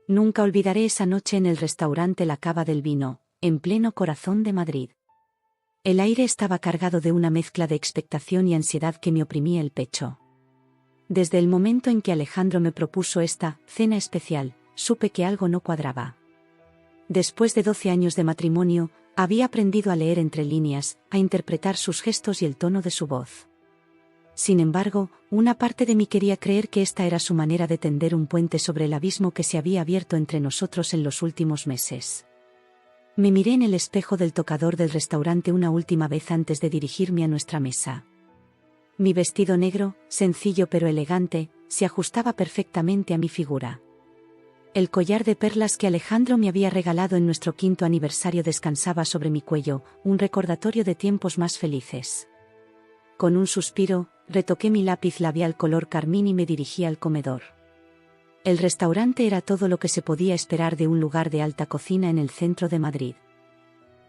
Nunca olvidaré esa noche en el restaurante La Cava del Vino, en pleno corazón de Madrid. El aire estaba cargado de una mezcla de expectación y ansiedad que me oprimía el pecho. Desde el momento en que Alejandro me propuso esta cena especial, supe que algo no cuadraba. Después de 12 años de matrimonio, había aprendido a leer entre líneas, a interpretar sus gestos y el tono de su voz. Sin embargo, una parte de mí quería creer que esta era su manera de tender un puente sobre el abismo que se había abierto entre nosotros en los últimos meses. Me miré en el espejo del tocador del restaurante una última vez antes de dirigirme a nuestra mesa. Mi vestido negro, sencillo pero elegante, se ajustaba perfectamente a mi figura. El collar de perlas que Alejandro me había regalado en nuestro 5º aniversario descansaba sobre mi cuello, un recordatorio de tiempos más felices. Con un suspiro, retoqué mi lápiz labial color carmín y me dirigí al comedor. El restaurante era todo lo que se podía esperar de un lugar de alta cocina en el centro de Madrid.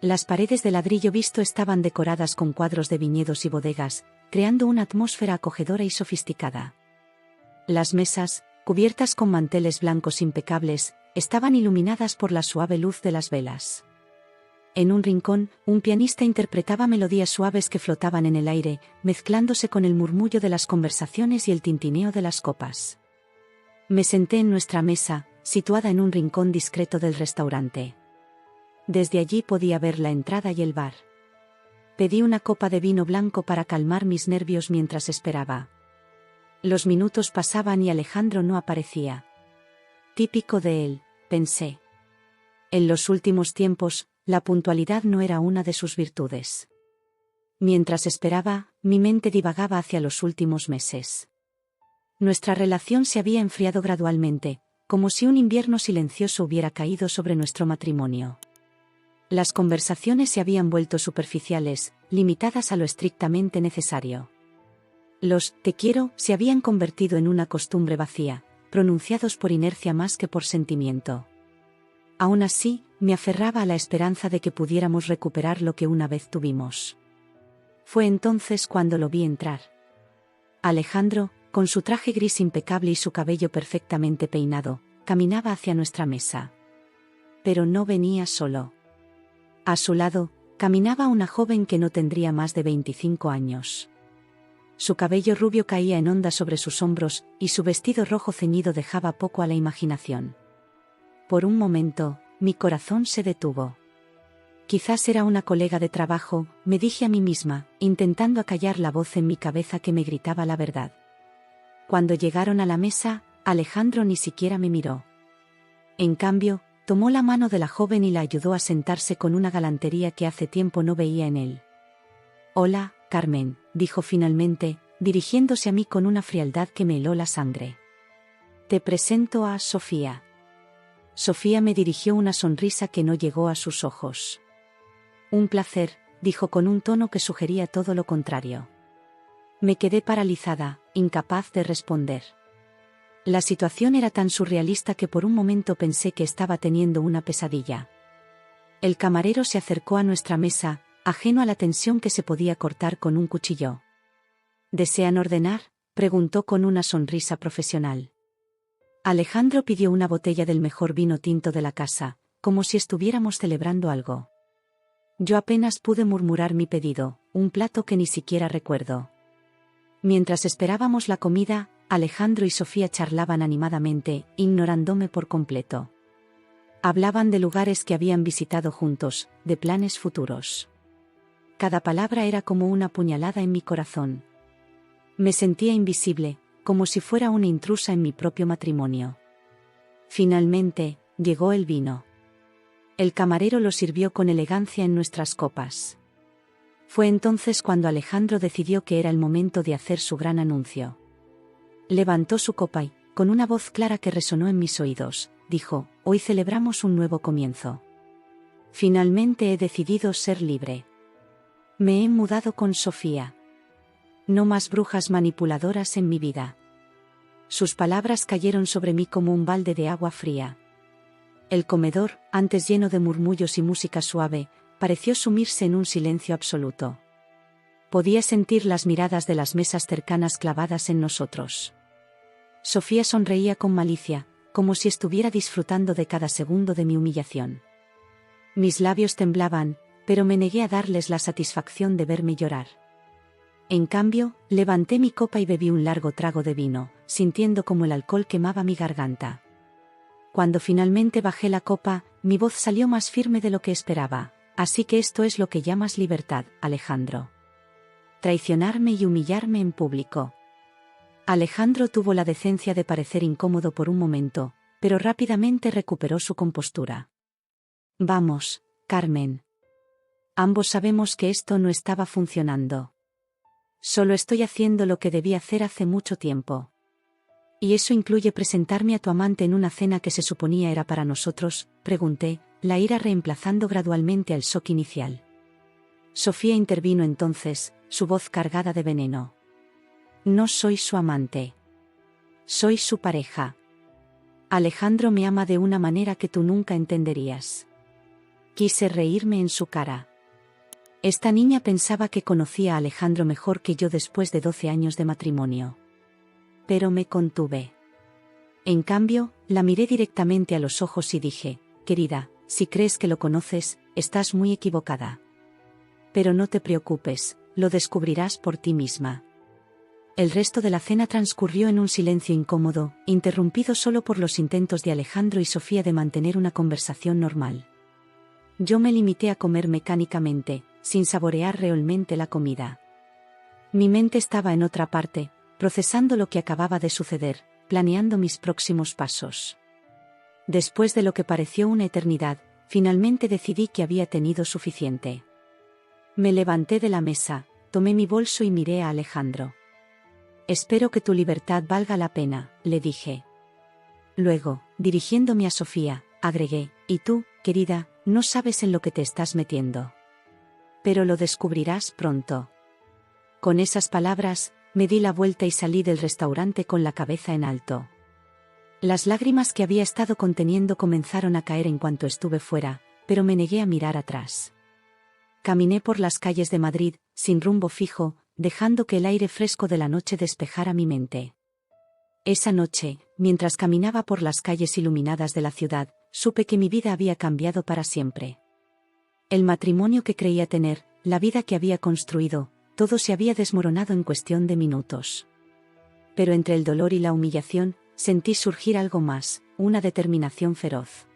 Las paredes de ladrillo visto estaban decoradas con cuadros de viñedos y bodegas, creando una atmósfera acogedora y sofisticada. Las mesas, cubiertas con manteles blancos impecables, estaban iluminadas por la suave luz de las velas. En un rincón, un pianista interpretaba melodías suaves que flotaban en el aire, mezclándose con el murmullo de las conversaciones y el tintineo de las copas. Me senté en nuestra mesa, situada en un rincón discreto del restaurante. Desde allí podía ver la entrada y el bar. Pedí una copa de vino blanco para calmar mis nervios mientras esperaba. Los minutos pasaban y Alejandro no aparecía. Típico de él, pensé. En los últimos tiempos, la puntualidad no era una de sus virtudes. Mientras esperaba, mi mente divagaba hacia los últimos meses. Nuestra relación se había enfriado gradualmente, como si un invierno silencioso hubiera caído sobre nuestro matrimonio. Las conversaciones se habían vuelto superficiales, limitadas a lo estrictamente necesario. Los «te quiero» se habían convertido en una costumbre vacía, pronunciados por inercia más que por sentimiento. Aún así, me aferraba a la esperanza de que pudiéramos recuperar lo que una vez tuvimos. Fue entonces cuando lo vi entrar. Alejandro, con su traje gris impecable y su cabello perfectamente peinado, caminaba hacia nuestra mesa. Pero no venía solo. A su lado, caminaba una joven que no tendría más de 25 años. Su cabello rubio caía en ondas sobre sus hombros, y su vestido rojo ceñido dejaba poco a la imaginación. Por un momento, mi corazón se detuvo. Quizás era una colega de trabajo, me dije a mí misma, intentando acallar la voz en mi cabeza que me gritaba la verdad. Cuando llegaron a la mesa, Alejandro ni siquiera me miró. En cambio, tomó la mano de la joven y la ayudó a sentarse con una galantería que hace tiempo no veía en él. «Hola, Carmen», dijo finalmente, dirigiéndose a mí con una frialdad que me heló la sangre. «Te presento a Sofía». Sofía me dirigió una sonrisa que no llegó a sus ojos. «Un placer», dijo con un tono que sugería todo lo contrario. Me quedé paralizada, incapaz de responder. La situación era tan surrealista que por un momento pensé que estaba teniendo una pesadilla. El camarero se acercó a nuestra mesa, ajeno a la tensión que se podía cortar con un cuchillo. «¿Desean ordenar?», preguntó con una sonrisa profesional. Alejandro pidió una botella del mejor vino tinto de la casa, como si estuviéramos celebrando algo. Yo apenas pude murmurar mi pedido, un plato que ni siquiera recuerdo. Mientras esperábamos la comida, Alejandro y Sofía charlaban animadamente, ignorándome por completo. Hablaban de lugares que habían visitado juntos, de planes futuros. Cada palabra era como una puñalada en mi corazón. Me sentía invisible, como si fuera una intrusa en mi propio matrimonio. Finalmente, llegó el vino. El camarero lo sirvió con elegancia en nuestras copas. Fue entonces cuando Alejandro decidió que era el momento de hacer su gran anuncio. Levantó su copa y, con una voz clara que resonó en mis oídos, dijo: «Hoy celebramos un nuevo comienzo. Finalmente he decidido ser libre. Me he mudado con Sofía. No más brujas manipuladoras en mi vida». Sus palabras cayeron sobre mí como un balde de agua fría. El comedor, antes lleno de murmullos y música suave, pareció sumirse en un silencio absoluto. Podía sentir las miradas de las mesas cercanas clavadas en nosotros. Sofía sonreía con malicia, como si estuviera disfrutando de cada segundo de mi humillación. Mis labios temblaban, pero me negué a darles la satisfacción de verme llorar. En cambio, levanté mi copa y bebí un largo trago de vino, sintiendo como el alcohol quemaba mi garganta. Cuando finalmente bajé la copa, mi voz salió más firme de lo que esperaba. Así que esto es lo que llamas libertad, Alejandro. Traicionarme y humillarme en público. Alejandro tuvo la decencia de parecer incómodo por un momento, pero rápidamente recuperó su compostura. Vamos, Carmen. Ambos sabemos que esto no estaba funcionando. Solo estoy haciendo lo que debí hacer hace mucho tiempo. ¿Y eso incluye presentarme a tu amante en una cena que se suponía era para nosotros?, pregunté, la ira reemplazando gradualmente al shock inicial. Sofía intervino entonces, su voz cargada de veneno. No soy su amante. Soy su pareja. Alejandro me ama de una manera que tú nunca entenderías. Quise reírme en su cara. Esta niña pensaba que conocía a Alejandro mejor que yo después de 12 años de matrimonio. Pero me contuve. En cambio, la miré directamente a los ojos y dije, querida, si crees que lo conoces, estás muy equivocada. Pero no te preocupes, lo descubrirás por ti misma. El resto de la cena transcurrió en un silencio incómodo, interrumpido solo por los intentos de Alejandro y Sofía de mantener una conversación normal. Yo me limité a comer mecánicamente, sin saborear realmente la comida. Mi mente estaba en otra parte, procesando lo que acababa de suceder, planeando mis próximos pasos. Después de lo que pareció una eternidad, finalmente decidí que había tenido suficiente. Me levanté de la mesa, tomé mi bolso y miré a Alejandro. Espero que tu libertad valga la pena, le dije. Luego, dirigiéndome a Sofía, agregué, y tú, querida, no sabes en lo que te estás metiendo. Pero lo descubrirás pronto. Con esas palabras, me di la vuelta y salí del restaurante con la cabeza en alto. Las lágrimas que había estado conteniendo comenzaron a caer en cuanto estuve fuera, pero me negué a mirar atrás. Caminé por las calles de Madrid, sin rumbo fijo, dejando que el aire fresco de la noche despejara mi mente. Esa noche, mientras caminaba por las calles iluminadas de la ciudad, supe que mi vida había cambiado para siempre. El matrimonio que creía tener, la vida que había construido, todo se había desmoronado en cuestión de minutos. Pero entre el dolor y la humillación, sentí surgir algo más, una determinación feroz.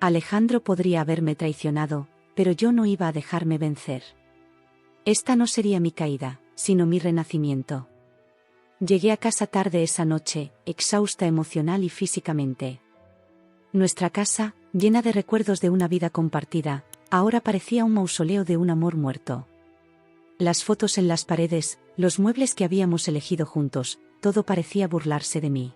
Alejandro podría haberme traicionado, pero yo no iba a dejarme vencer. Esta no sería mi caída, sino mi renacimiento. Llegué a casa tarde esa noche, exhausta emocional y físicamente. Nuestra casa, llena de recuerdos de una vida compartida, ahora parecía un mausoleo de un amor muerto. Las fotos en las paredes, los muebles que habíamos elegido juntos, todo parecía burlarse de mí.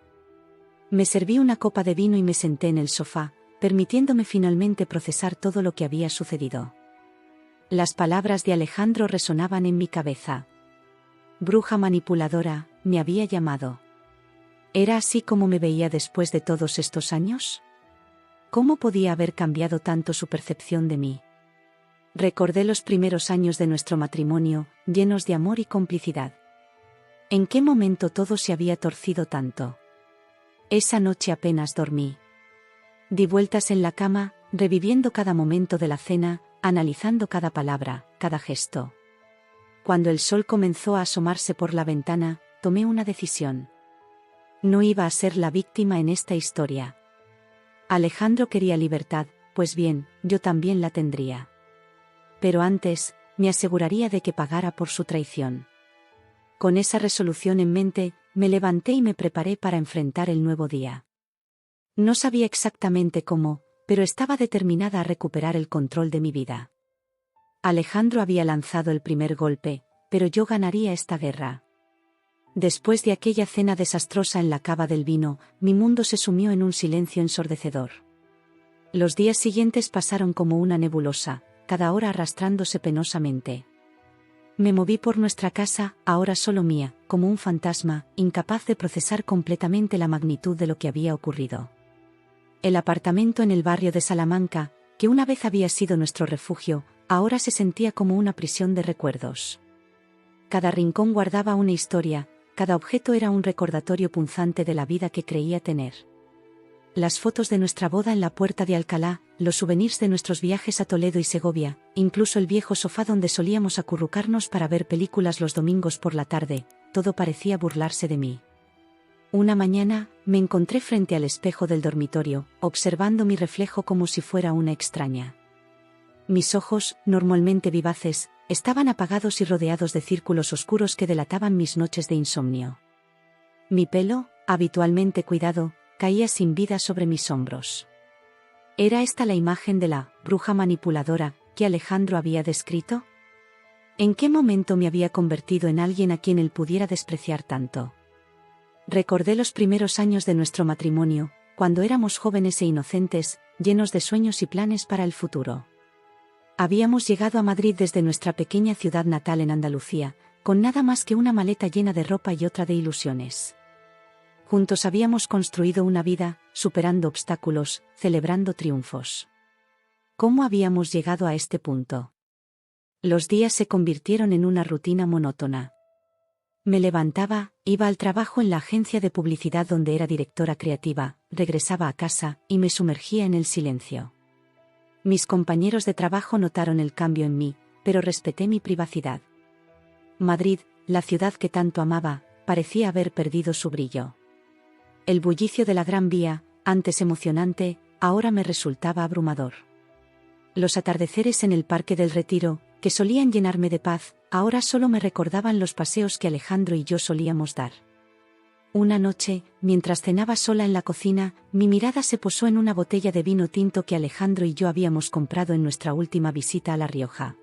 Me serví una copa de vino y me senté en el sofá, permitiéndome finalmente procesar todo lo que había sucedido. Las palabras de Alejandro resonaban en mi cabeza. Bruja manipuladora, me había llamado. ¿Era así como me veía después de todos estos años? ¿Cómo podía haber cambiado tanto su percepción de mí? Recordé los primeros años de nuestro matrimonio, llenos de amor y complicidad. ¿En qué momento todo se había torcido tanto? Esa noche apenas dormí. Di vueltas en la cama, reviviendo cada momento de la cena, analizando cada palabra, cada gesto. Cuando el sol comenzó a asomarse por la ventana, tomé una decisión. No iba a ser la víctima en esta historia. Alejandro quería libertad, pues bien, yo también la tendría. Pero antes, me aseguraría de que pagara por su traición. Con esa resolución en mente, me levanté y me preparé para enfrentar el nuevo día. No sabía exactamente cómo, pero estaba determinada a recuperar el control de mi vida. Alejandro había lanzado el primer golpe, pero yo ganaría esta guerra. Después de aquella cena desastrosa en la cava del vino, mi mundo se sumió en un silencio ensordecedor. Los días siguientes pasaron como una nebulosa, cada hora arrastrándose penosamente. Me moví por nuestra casa, ahora solo mía, como un fantasma, incapaz de procesar completamente la magnitud de lo que había ocurrido. El apartamento en el barrio de Salamanca, que una vez había sido nuestro refugio, ahora se sentía como una prisión de recuerdos. Cada rincón guardaba una historia, cada objeto era un recordatorio punzante de la vida que creía tener. las fotos de nuestra boda en la Puerta de Alcalá, los souvenirs de nuestros viajes a Toledo y Segovia, incluso el viejo sofá donde solíamos acurrucarnos para ver películas los domingos por la tarde, todo parecía burlarse de mí. Una mañana, me encontré frente al espejo del dormitorio, observando mi reflejo como si fuera una extraña. Mis ojos, normalmente vivaces, estaban apagados y rodeados de círculos oscuros que delataban mis noches de insomnio. Mi pelo, habitualmente cuidado, caía sin vida sobre mis hombros. ¿Era esta la imagen de la bruja manipuladora que Alejandro había descrito? ¿En qué momento me había convertido en alguien a quien él pudiera despreciar tanto? Recordé los primeros años de nuestro matrimonio, cuando éramos jóvenes e inocentes, llenos de sueños y planes para el futuro. Habíamos llegado a Madrid desde nuestra pequeña ciudad natal en Andalucía, con nada más que una maleta llena de ropa y otra de ilusiones. Juntos habíamos construido una vida, superando obstáculos, celebrando triunfos. ¿Cómo habíamos llegado a este punto? Los días se convirtieron en una rutina monótona. Me levantaba, iba al trabajo en la agencia de publicidad donde era directora creativa, regresaba a casa, y me sumergía en el silencio. Mis compañeros de trabajo notaron el cambio en mí, pero respeté mi privacidad. Madrid, la ciudad que tanto amaba, parecía haber perdido su brillo. El bullicio de la Gran Vía, antes emocionante, ahora me resultaba abrumador. Los atardeceres en el Parque del Retiro, que solían llenarme de paz, ahora solo me recordaban los paseos que Alejandro y yo solíamos dar. Una noche, mientras cenaba sola en la cocina, mi mirada se posó en una botella de vino tinto que Alejandro y yo habíamos comprado en nuestra última visita a La Rioja.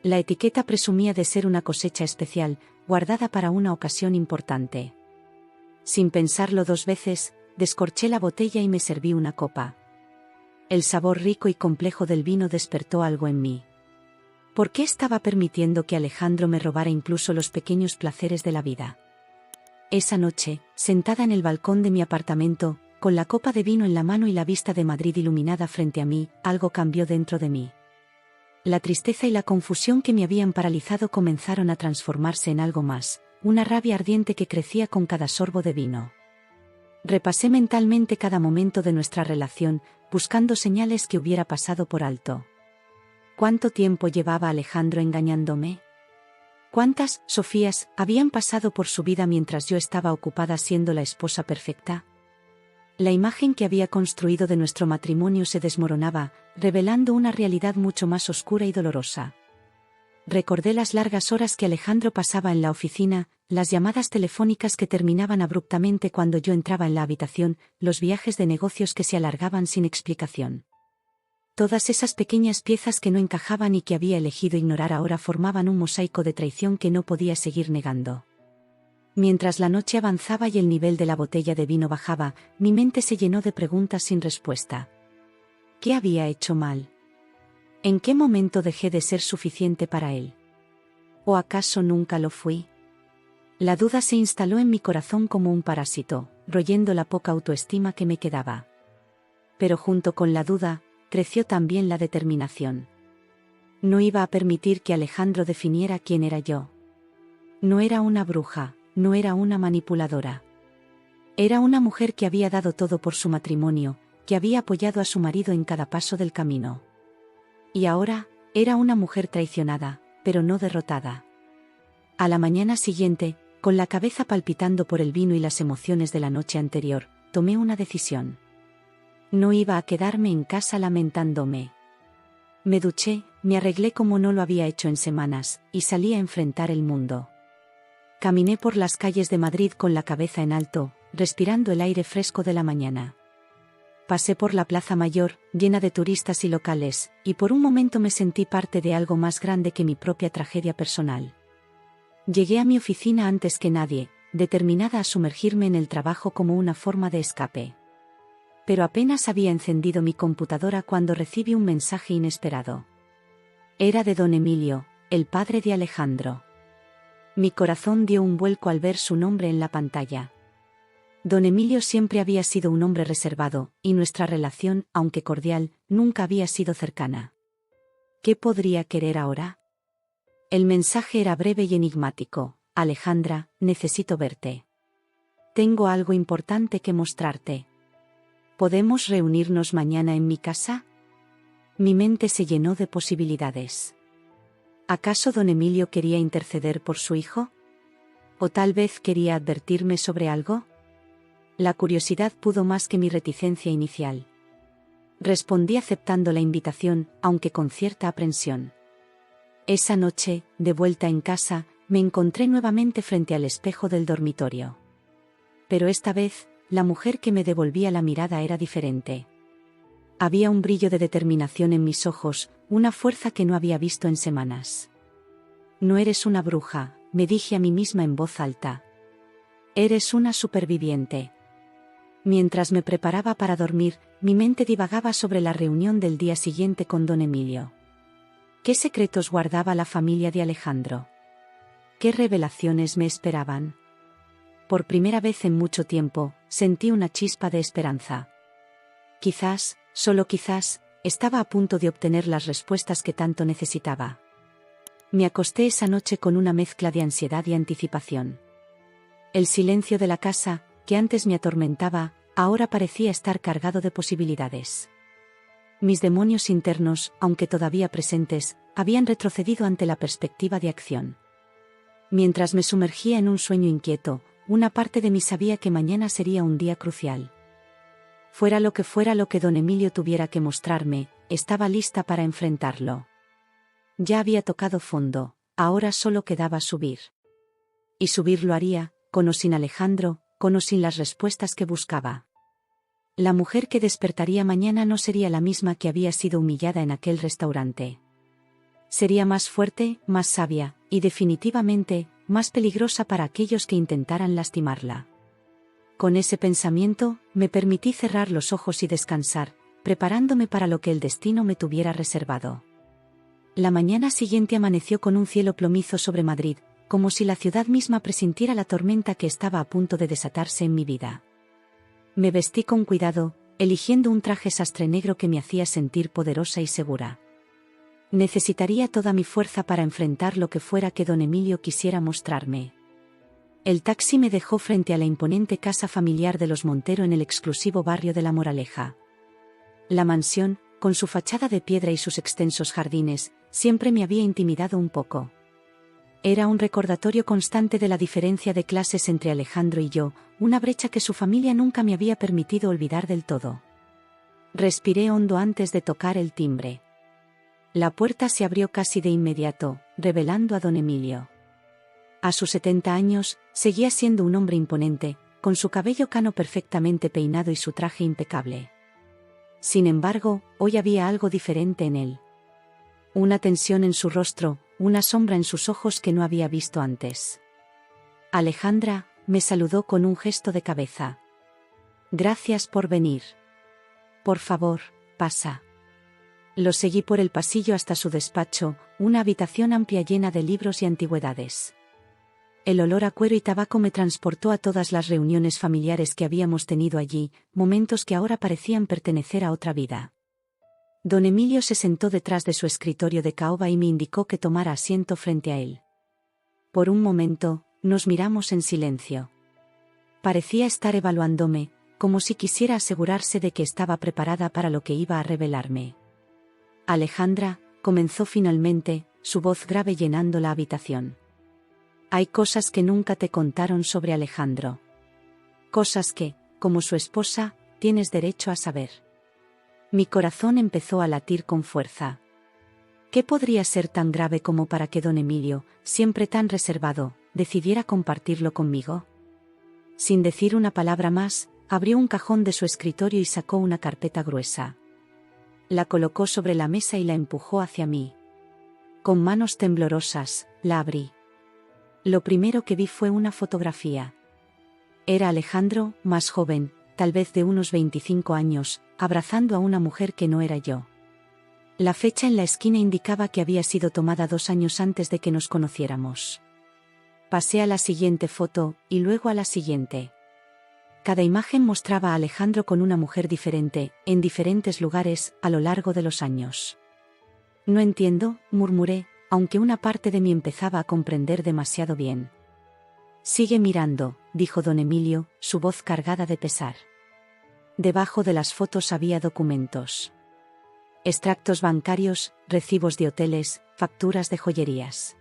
La etiqueta presumía de ser una cosecha especial, guardada para una ocasión importante. Sin pensarlo dos veces, descorché la botella y me serví una copa. El sabor rico y complejo del vino despertó algo en mí. ¿Por qué estaba permitiendo que Alejandro me robara incluso los pequeños placeres de la vida? Esa noche, sentada en el balcón de mi apartamento, con la copa de vino en la mano y la vista de Madrid iluminada frente a mí, algo cambió dentro de mí. La tristeza y la confusión que me habían paralizado comenzaron a transformarse en algo más, una rabia ardiente que crecía con cada sorbo de vino. Repasé mentalmente cada momento de nuestra relación, buscando señales que hubiera pasado por alto. ¿Cuánto tiempo llevaba Alejandro engañándome? ¿Cuántas Sofías habían pasado por su vida mientras yo estaba ocupada siendo la esposa perfecta? La imagen que había construido de nuestro matrimonio se desmoronaba, revelando una realidad mucho más oscura y dolorosa. Recordé las largas horas que Alejandro pasaba en la oficina, las llamadas telefónicas que terminaban abruptamente cuando yo entraba en la habitación, los viajes de negocios que se alargaban sin explicación. Todas esas pequeñas piezas que no encajaban y que había elegido ignorar ahora formaban un mosaico de traición que no podía seguir negando. Mientras la noche avanzaba y el nivel de la botella de vino bajaba, mi mente se llenó de preguntas sin respuesta. ¿Qué había hecho mal? ¿En qué momento dejé de ser suficiente para él? ¿O acaso nunca lo fui? La duda se instaló en mi corazón como un parásito, royendo la poca autoestima que me quedaba. Pero junto con la duda, creció también la determinación. No iba a permitir que Alejandro definiera quién era yo. No era una bruja, no era una manipuladora. Era una mujer que había dado todo por su matrimonio, que había apoyado a su marido en cada paso del camino. Y ahora, era una mujer traicionada, pero no derrotada. A la mañana siguiente, con la cabeza palpitando por el vino y las emociones de la noche anterior, tomé una decisión. No iba a quedarme en casa lamentándome. Me duché, me arreglé como no lo había hecho en semanas, y salí a enfrentar el mundo. Caminé por las calles de Madrid con la cabeza en alto, respirando el aire fresco de la mañana. Pasé por la Plaza Mayor, llena de turistas y locales, y por un momento me sentí parte de algo más grande que mi propia tragedia personal. Llegué a mi oficina antes que nadie, determinada a sumergirme en el trabajo como una forma de escape. Pero apenas había encendido mi computadora cuando recibí un mensaje inesperado. Era de don Emilio, el padre de Alejandro. Mi corazón dio un vuelco al ver su nombre en la pantalla. Don Emilio siempre había sido un hombre reservado, y nuestra relación, aunque cordial, nunca había sido cercana. ¿Qué podría querer ahora? El mensaje era breve y enigmático. Alejandra, necesito verte. Tengo algo importante que mostrarte. ¿Podemos reunirnos mañana en mi casa? Mi mente se llenó de posibilidades. ¿Acaso don Emilio quería interceder por su hijo? ¿O tal vez quería advertirme sobre algo? La curiosidad pudo más que mi reticencia inicial. Respondí aceptando la invitación, aunque con cierta aprensión. Esa noche, de vuelta en casa, me encontré nuevamente frente al espejo del dormitorio. Pero esta vez, la mujer que me devolvía la mirada era diferente. Había un brillo de determinación en mis ojos, una fuerza que no había visto en semanas. No eres una bruja, me dije a mí misma en voz alta. Eres una superviviente. Mientras me preparaba para dormir, mi mente divagaba sobre la reunión del día siguiente con don Emilio. ¿Qué secretos guardaba la familia de Alejandro? ¿Qué revelaciones me esperaban? Por primera vez en mucho tiempo, sentí una chispa de esperanza. Quizás, solo quizás, estaba a punto de obtener las respuestas que tanto necesitaba. Me acosté esa noche con una mezcla de ansiedad y anticipación. El silencio de la casa, que antes me atormentaba, ahora parecía estar cargado de posibilidades. Mis demonios internos, aunque todavía presentes, habían retrocedido ante la perspectiva de acción. Mientras me sumergía en un sueño inquieto, una parte de mí sabía que mañana sería un día crucial. Fuera lo que don Emilio tuviera que mostrarme, estaba lista para enfrentarlo. Ya había tocado fondo, ahora solo quedaba subir. Y subir lo haría, con o sin Alejandro, con o sin las respuestas que buscaba. La mujer que despertaría mañana no sería la misma que había sido humillada en aquel restaurante. Sería más fuerte, más sabia, y definitivamente, más peligrosa para aquellos que intentaran lastimarla. Con ese pensamiento, me permití cerrar los ojos y descansar, preparándome para lo que el destino me tuviera reservado. La mañana siguiente amaneció con un cielo plomizo sobre Madrid, como si la ciudad misma presintiera la tormenta que estaba a punto de desatarse en mi vida. Me vestí con cuidado, eligiendo un traje sastre negro que me hacía sentir poderosa y segura. Necesitaría toda mi fuerza para enfrentar lo que fuera que don Emilio quisiera mostrarme. El taxi me dejó frente a la imponente casa familiar de los Montero en el exclusivo barrio de La Moraleja. La mansión, con su fachada de piedra y sus extensos jardines, siempre me había intimidado un poco. Era un recordatorio constante de la diferencia de clases entre Alejandro y yo, una brecha que su familia nunca me había permitido olvidar del todo. Respiré hondo antes de tocar el timbre. La puerta se abrió casi de inmediato, revelando a don Emilio. A sus 70 años, seguía siendo un hombre imponente, con su cabello cano perfectamente peinado y su traje impecable. Sin embargo, hoy había algo diferente en él. Una tensión en su rostro, una sombra en sus ojos que no había visto antes. Alejandra, me saludó con un gesto de cabeza. Gracias por venir. Por favor, pasa. Lo seguí por el pasillo hasta su despacho, una habitación amplia llena de libros y antigüedades. El olor a cuero y tabaco me transportó a todas las reuniones familiares que habíamos tenido allí, momentos que ahora parecían pertenecer a otra vida. Don Emilio se sentó detrás de su escritorio de caoba y me indicó que tomara asiento frente a él. Por un momento, nos miramos en silencio. Parecía estar evaluándome, como si quisiera asegurarse de que estaba preparada para lo que iba a revelarme. Alejandra, comenzó finalmente, su voz grave llenando la habitación. Hay cosas que nunca te contaron sobre Alejandro. Cosas que, como su esposa, tienes derecho a saber. Mi corazón empezó a latir con fuerza. ¿Qué podría ser tan grave como para que don Emilio, siempre tan reservado, decidiera compartirlo conmigo? Sin decir una palabra más, abrió un cajón de su escritorio y sacó una carpeta gruesa. La colocó sobre la mesa y la empujó hacia mí. Con manos temblorosas, la abrí. Lo primero que vi fue una fotografía. Era Alejandro, más joven, tal vez de unos 25 años, abrazando a una mujer que no era yo. La fecha en la esquina indicaba que había sido tomada 2 años antes de que nos conociéramos. Pasé a la siguiente foto, y luego a la siguiente. Cada imagen mostraba a Alejandro con una mujer diferente, en diferentes lugares, a lo largo de los años. No entiendo, murmuré, aunque una parte de mí empezaba a comprender demasiado bien. Sigue mirando, dijo don Emilio, su voz cargada de pesar. Debajo de las fotos había documentos. Extractos bancarios, recibos de hoteles, facturas de joyerías.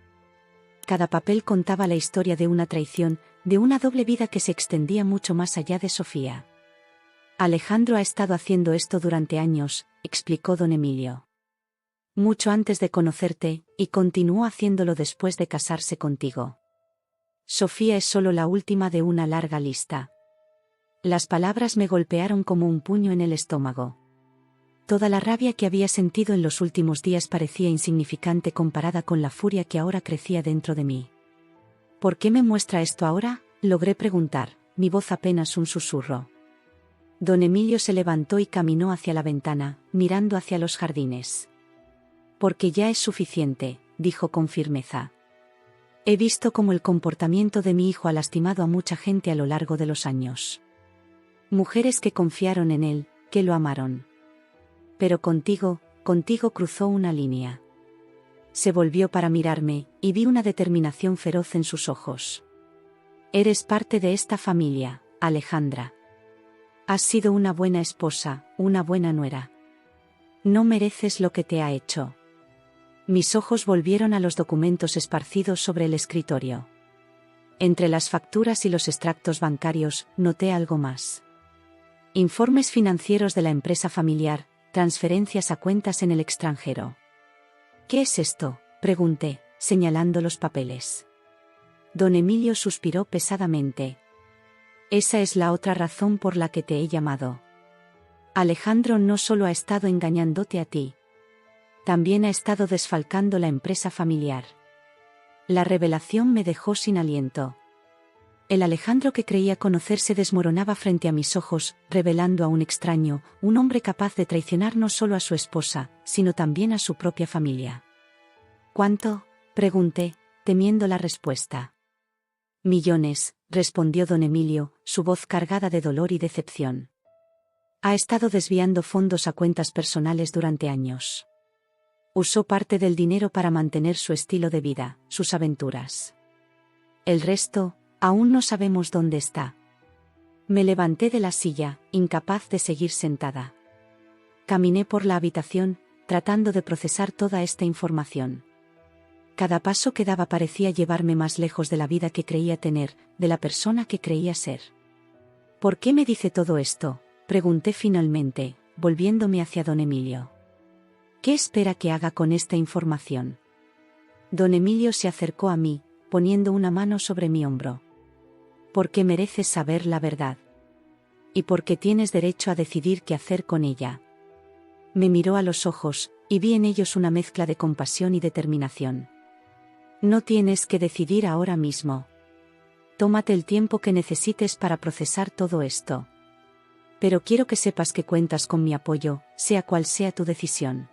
Cada papel contaba la historia de una traición, de una doble vida que se extendía mucho más allá de Sofía. Alejandro ha estado haciendo esto durante años, explicó don Emilio. Mucho antes de conocerte, y continuó haciéndolo después de casarse contigo. Sofía es solo la última de una larga lista. Las palabras me golpearon como un puño en el estómago. Toda la rabia que había sentido en los últimos días parecía insignificante comparada con la furia que ahora crecía dentro de mí. ¿Por qué me muestra esto ahora?, logré preguntar, mi voz apenas un susurro. Don Emilio se levantó y caminó hacia la ventana, mirando hacia los jardines. Porque ya es suficiente, dijo con firmeza. He visto cómo el comportamiento de mi hijo ha lastimado a mucha gente a lo largo de los años. Mujeres que confiaron en él, que lo amaron. Pero contigo cruzó una línea. Se volvió para mirarme, y vi una determinación feroz en sus ojos. Eres parte de esta familia, Alejandra. Has sido una buena esposa, una buena nuera. No mereces lo que te ha hecho. Mis ojos volvieron a los documentos esparcidos sobre el escritorio. Entre las facturas y los extractos bancarios, noté algo más. Informes financieros de la empresa familiar, transferencias a cuentas en el extranjero. ¿Qué es esto?, pregunté, señalando los papeles. Don Emilio suspiró pesadamente. Esa es la otra razón por la que te he llamado. Alejandro no solo ha estado engañándote a ti. También ha estado desfalcando la empresa familiar. La revelación me dejó sin aliento. El Alejandro que creía conocer se desmoronaba frente a mis ojos, revelando a un extraño, un hombre capaz de traicionar no solo a su esposa, sino también a su propia familia. ¿Cuánto?, pregunté, temiendo la respuesta. Millones, respondió don Emilio, su voz cargada de dolor y decepción. Ha estado desviando fondos a cuentas personales durante años. Usó parte del dinero para mantener su estilo de vida, sus aventuras. El resto, aún no sabemos dónde está. Me levanté de la silla, incapaz de seguir sentada. Caminé por la habitación, tratando de procesar toda esta información. Cada paso que daba parecía llevarme más lejos de la vida que creía tener, de la persona que creía ser. ¿Por qué me dice todo esto?, pregunté finalmente, volviéndome hacia don Emilio. ¿Qué espera que haga con esta información? Don Emilio se acercó a mí, poniendo una mano sobre mi hombro. Porque mereces saber la verdad. Y porque tienes derecho a decidir qué hacer con ella. Me miró a los ojos, y vi en ellos una mezcla de compasión y determinación. No tienes que decidir ahora mismo. Tómate el tiempo que necesites para procesar todo esto. Pero quiero que sepas que cuentas con mi apoyo, sea cual sea tu decisión.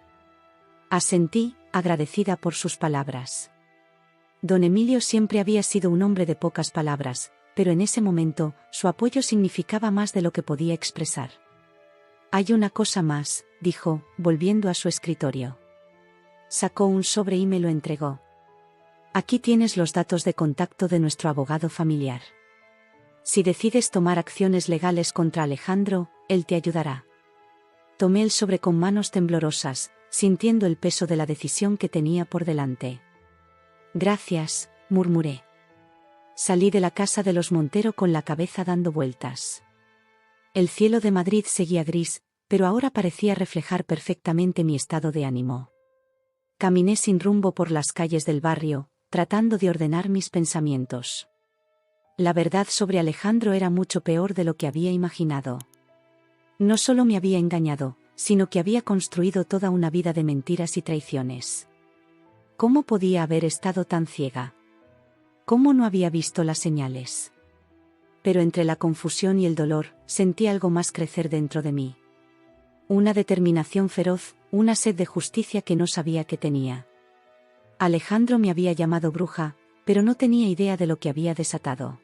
Asentí, agradecida por sus palabras. Don Emilio siempre había sido un hombre de pocas palabras, pero en ese momento, su apoyo significaba más de lo que podía expresar. Hay una cosa más, dijo, volviendo a su escritorio. Sacó un sobre y me lo entregó. Aquí tienes los datos de contacto de nuestro abogado familiar. Si decides tomar acciones legales contra Alejandro, él te ayudará. Tomé el sobre con manos temblorosas, sintiendo el peso de la decisión que tenía por delante. Gracias, murmuré. Salí de la casa de los Montero con la cabeza dando vueltas. El cielo de Madrid seguía gris, pero ahora parecía reflejar perfectamente mi estado de ánimo. Caminé sin rumbo por las calles del barrio, tratando de ordenar mis pensamientos. La verdad sobre Alejandro era mucho peor de lo que había imaginado. No solo me había engañado, sino que había construido toda una vida de mentiras y traiciones. ¿Cómo podía haber estado tan ciega? ¿Cómo no había visto las señales? Pero entre la confusión y el dolor, sentí algo más crecer dentro de mí. Una determinación feroz, una sed de justicia que no sabía que tenía. Alejandro me había llamado bruja, pero no tenía idea de lo que había desatado.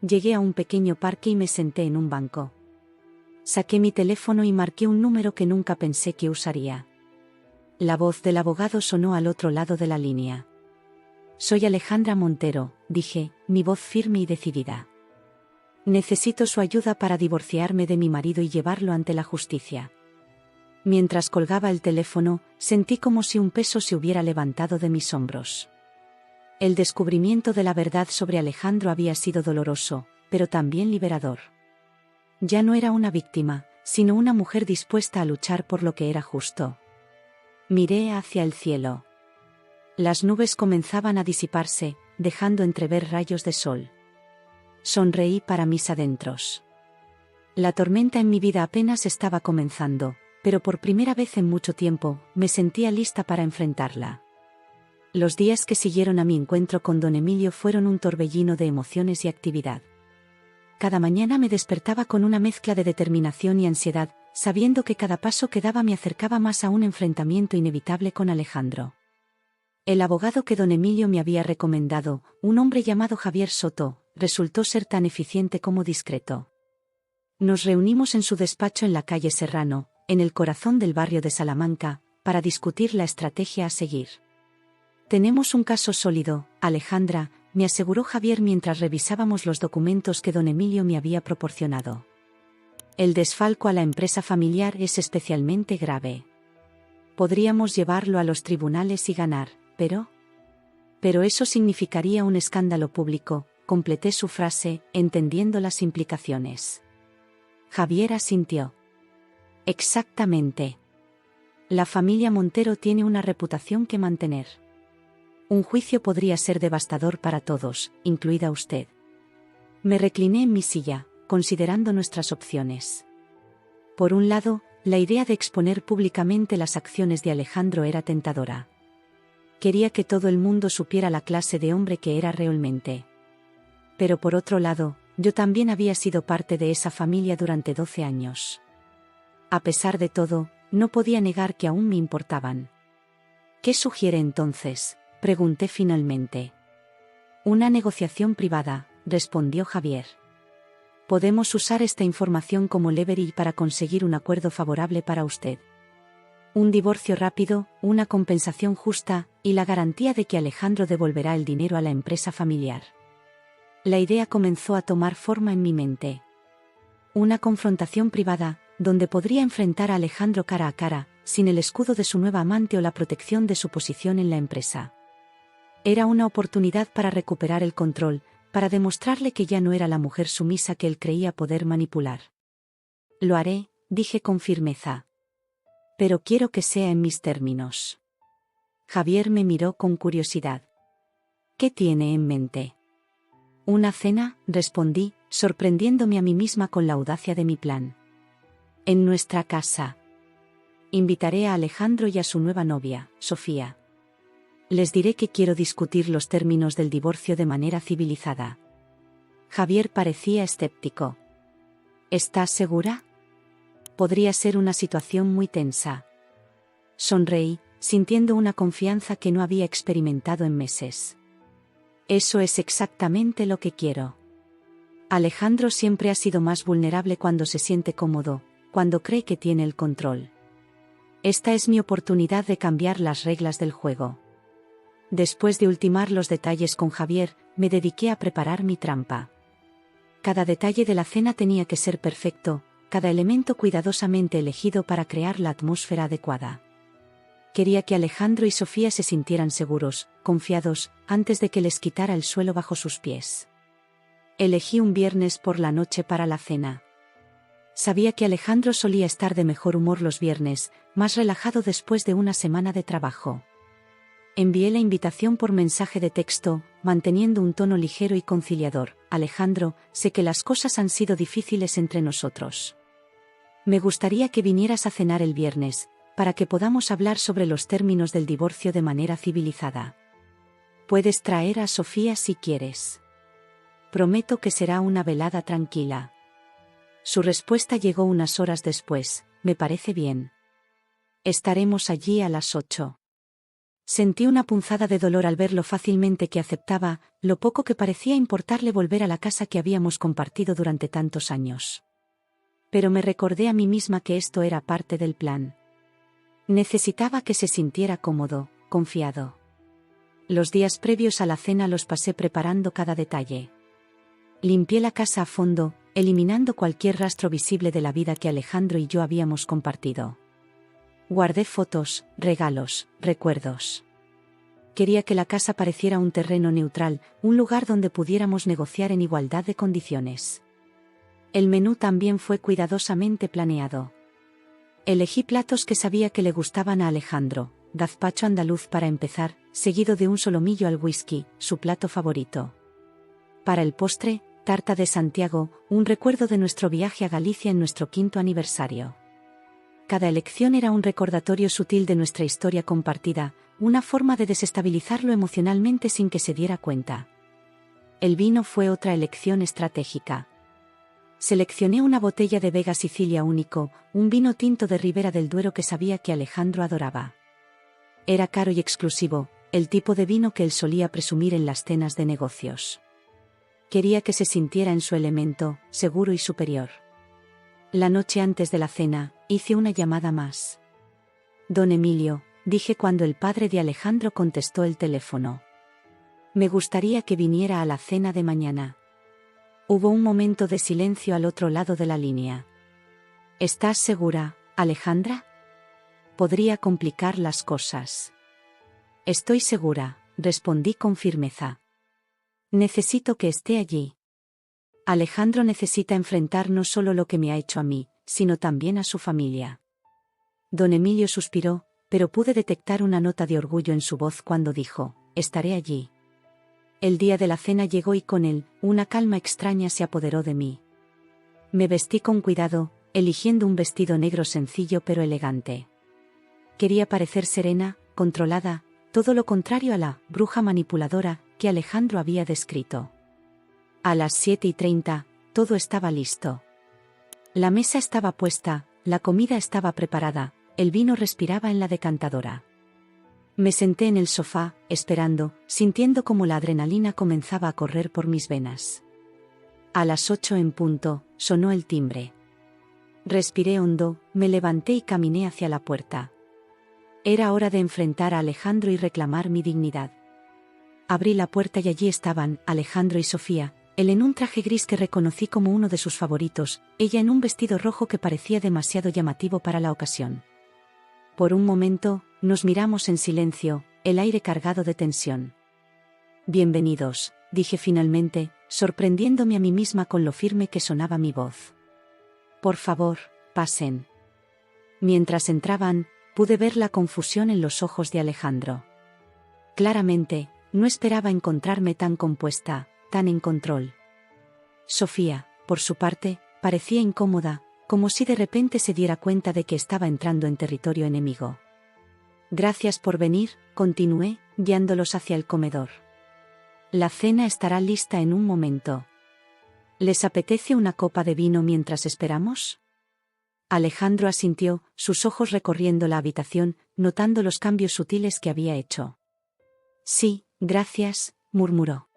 Llegué a un pequeño parque y me senté en un banco. Saqué mi teléfono y marqué un número que nunca pensé que usaría. La voz del abogado sonó al otro lado de la línea. Soy Alejandra Montero, dije, mi voz firme y decidida. Necesito su ayuda para divorciarme de mi marido y llevarlo ante la justicia. Mientras colgaba el teléfono, sentí como si un peso se hubiera levantado de mis hombros. El descubrimiento de la verdad sobre Alejandro había sido doloroso, pero también liberador. Ya no era una víctima, sino una mujer dispuesta a luchar por lo que era justo. Miré hacia el cielo. Las nubes comenzaban a disiparse, dejando entrever rayos de sol. Sonreí para mis adentros. La tormenta en mi vida apenas estaba comenzando, pero por primera vez en mucho tiempo, me sentía lista para enfrentarla. Los días que siguieron a mi encuentro con don Emilio fueron un torbellino de emociones y actividad. Cada mañana me despertaba con una mezcla de determinación y ansiedad, sabiendo que cada paso que daba me acercaba más a un enfrentamiento inevitable con Alejandro. El abogado que don Emilio me había recomendado, un hombre llamado Javier Soto, resultó ser tan eficiente como discreto. Nos reunimos en su despacho en la calle Serrano, en el corazón del barrio de Salamanca, para discutir la estrategia a seguir. Tenemos un caso sólido, Alejandra, me aseguró Javier mientras revisábamos los documentos que don Emilio me había proporcionado. El desfalco a la empresa familiar es especialmente grave. Podríamos llevarlo a los tribunales y ganar, pero eso significaría un escándalo público, completé su frase, entendiendo las implicaciones. Javier asintió. Exactamente. La familia Montero tiene una reputación que mantener. Un juicio podría ser devastador para todos, incluida usted. Me recliné en mi silla, considerando nuestras opciones. Por un lado, la idea de exponer públicamente las acciones de Alejandro era tentadora. Quería que todo el mundo supiera la clase de hombre que era realmente. Pero por otro lado, yo también había sido parte de esa familia durante 12 años. A pesar de todo, no podía negar que aún me importaban. ¿Qué sugiere entonces?, pregunté finalmente. Una negociación privada, respondió Javier. Podemos usar esta información como leverage para conseguir un acuerdo favorable para usted. Un divorcio rápido, una compensación justa, y la garantía de que Alejandro devolverá el dinero a la empresa familiar. La idea comenzó a tomar forma en mi mente. Una confrontación privada, donde podría enfrentar a Alejandro cara a cara, sin el escudo de su nueva amante o la protección de su posición en la empresa. Era una oportunidad para recuperar el control, para demostrarle que ya no era la mujer sumisa que él creía poder manipular. Lo haré, dije con firmeza. Pero quiero que sea en mis términos. Javier me miró con curiosidad. ¿Qué tiene en mente? Una cena, respondí, sorprendiéndome a mí misma con la audacia de mi plan. En nuestra casa. Invitaré a Alejandro y a su nueva novia, Sofía. Les diré que quiero discutir los términos del divorcio de manera civilizada. Javier parecía escéptico. ¿Estás segura? Podría ser una situación muy tensa. Sonreí, sintiendo una confianza que no había experimentado en meses. Eso es exactamente lo que quiero. Alejandro siempre ha sido más vulnerable cuando se siente cómodo, cuando cree que tiene el control. Esta es mi oportunidad de cambiar las reglas del juego. Después de ultimar los detalles con Javier, me dediqué a preparar mi trampa. Cada detalle de la cena tenía que ser perfecto, cada elemento cuidadosamente elegido para crear la atmósfera adecuada. Quería que Alejandro y Sofía se sintieran seguros, confiados, antes de que les quitara el suelo bajo sus pies. Elegí un viernes por la noche para la cena. Sabía que Alejandro solía estar de mejor humor los viernes, más relajado después de una semana de trabajo. Envié la invitación por mensaje de texto, manteniendo un tono ligero y conciliador. Alejandro, sé que las cosas han sido difíciles entre nosotros. Me gustaría que vinieras a cenar el viernes, para que podamos hablar sobre los términos del divorcio de manera civilizada. Puedes traer a Sofía si quieres. Prometo que será una velada tranquila. Su respuesta llegó unas horas después. Me parece bien. Estaremos allí a las 8. Sentí una punzada de dolor al ver lo fácilmente que aceptaba, lo poco que parecía importarle volver a la casa que habíamos compartido durante tantos años. Pero me recordé a mí misma que esto era parte del plan. Necesitaba que se sintiera cómodo, confiado. Los días previos a la cena los pasé preparando cada detalle. Limpié la casa a fondo, eliminando cualquier rastro visible de la vida que Alejandro y yo habíamos compartido. Guardé fotos, regalos, recuerdos. Quería que la casa pareciera un terreno neutral, un lugar donde pudiéramos negociar en igualdad de condiciones. El menú también fue cuidadosamente planeado. Elegí platos que sabía que le gustaban a Alejandro: gazpacho andaluz para empezar, seguido de un solomillo al whisky, su plato favorito. Para el postre, tarta de Santiago, un recuerdo de nuestro viaje a Galicia en nuestro 5º aniversario. Cada elección era un recordatorio sutil de nuestra historia compartida, una forma de desestabilizarlo emocionalmente sin que se diera cuenta. El vino fue otra elección estratégica. Seleccioné una botella de Vega Sicilia único, un vino tinto de Ribera del Duero que sabía que Alejandro adoraba. Era caro y exclusivo, el tipo de vino que él solía presumir en las cenas de negocios. Quería que se sintiera en su elemento, seguro y superior. La noche antes de la cena, hice una llamada más. Don Emilio, dije cuando el padre de Alejandro contestó el teléfono. Me gustaría que viniera a la cena de mañana. Hubo un momento de silencio al otro lado de la línea. ¿Estás segura, Alejandra? Podría complicar las cosas. Estoy segura, respondí con firmeza. Necesito que esté allí. Alejandro necesita enfrentar no solo lo que me ha hecho a mí, sino también a su familia. Don Emilio suspiró, pero pude detectar una nota de orgullo en su voz cuando dijo: estaré allí. El día de la cena llegó y con él, una calma extraña se apoderó de mí. Me vestí con cuidado, eligiendo un vestido negro sencillo pero elegante. Quería parecer serena, controlada, todo lo contrario a la bruja manipuladora que Alejandro había descrito. A las 7:30, todo estaba listo. La mesa estaba puesta, la comida estaba preparada, el vino respiraba en la decantadora. Me senté en el sofá, esperando, sintiendo cómo la adrenalina comenzaba a correr por mis venas. A las 8 en punto, sonó el timbre. Respiré hondo, me levanté y caminé hacia la puerta. Era hora de enfrentar a Alejandro y reclamar mi dignidad. Abrí la puerta y allí estaban Alejandro y Sofía, él en un traje gris que reconocí como uno de sus favoritos, ella en un vestido rojo que parecía demasiado llamativo para la ocasión. Por un momento, nos miramos en silencio, el aire cargado de tensión. Bienvenidos, dije finalmente, sorprendiéndome a mí misma con lo firme que sonaba mi voz. Por favor, pasen. Mientras entraban, pude ver la confusión en los ojos de Alejandro. Claramente, no esperaba encontrarme tan compuesta, tan en control. Sofía, por su parte, parecía incómoda, como si de repente se diera cuenta de que estaba entrando en territorio enemigo. Gracias por venir, continué, guiándolos hacia el comedor. La cena estará lista en un momento. ¿Les apetece una copa de vino mientras esperamos? Alejandro asintió, sus ojos recorriendo la habitación, notando los cambios sutiles que había hecho. Sí, gracias, murmuró.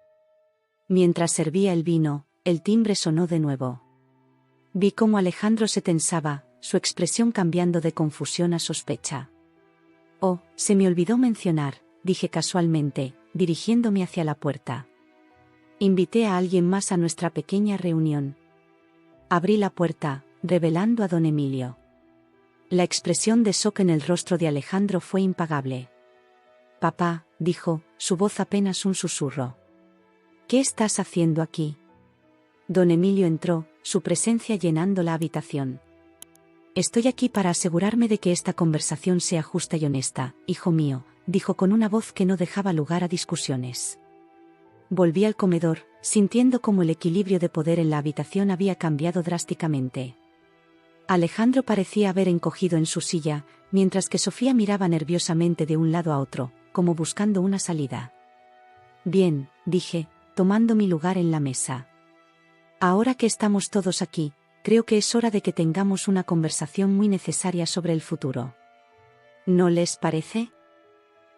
Mientras servía el vino, el timbre sonó de nuevo. Vi cómo Alejandro se tensaba, su expresión cambiando de confusión a sospecha. Oh, se me olvidó mencionar, dije casualmente, dirigiéndome hacia la puerta. Invité a alguien más a nuestra pequeña reunión. Abrí la puerta, revelando a don Emilio. La expresión de shock en el rostro de Alejandro fue impagable. Papá, dijo, su voz apenas un susurro. ¿Qué estás haciendo aquí? Don Emilio entró, su presencia llenando la habitación. Estoy aquí para asegurarme de que esta conversación sea justa y honesta, hijo mío, dijo con una voz que no dejaba lugar a discusiones. Volví al comedor, sintiendo cómo el equilibrio de poder en la habitación había cambiado drásticamente. Alejandro parecía haber encogido en su silla, mientras que Sofía miraba nerviosamente de un lado a otro, como buscando una salida. Bien, dije, tomando mi lugar en la mesa. Ahora que estamos todos aquí, creo que es hora de que tengamos una conversación muy necesaria sobre el futuro. ¿No les parece?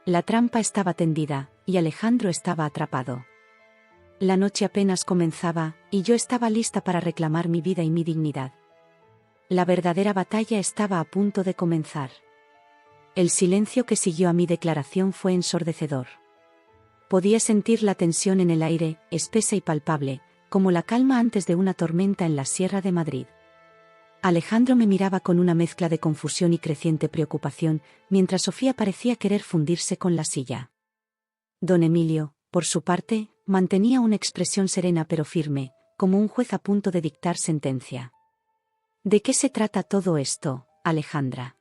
La trampa estaba tendida, y Alejandro estaba atrapado. La noche apenas comenzaba, y yo estaba lista para reclamar mi vida y mi dignidad. La verdadera batalla estaba a punto de comenzar. El silencio que siguió a mi declaración fue ensordecedor. Podía sentir la tensión en el aire, espesa y palpable, como la calma antes de una tormenta en la Sierra de Madrid. Alejandro me miraba con una mezcla de confusión y creciente preocupación, mientras Sofía parecía querer fundirse con la silla. Don Emilio, por su parte, mantenía una expresión serena pero firme, como un juez a punto de dictar sentencia. ¿De qué se trata todo esto, Alejandra?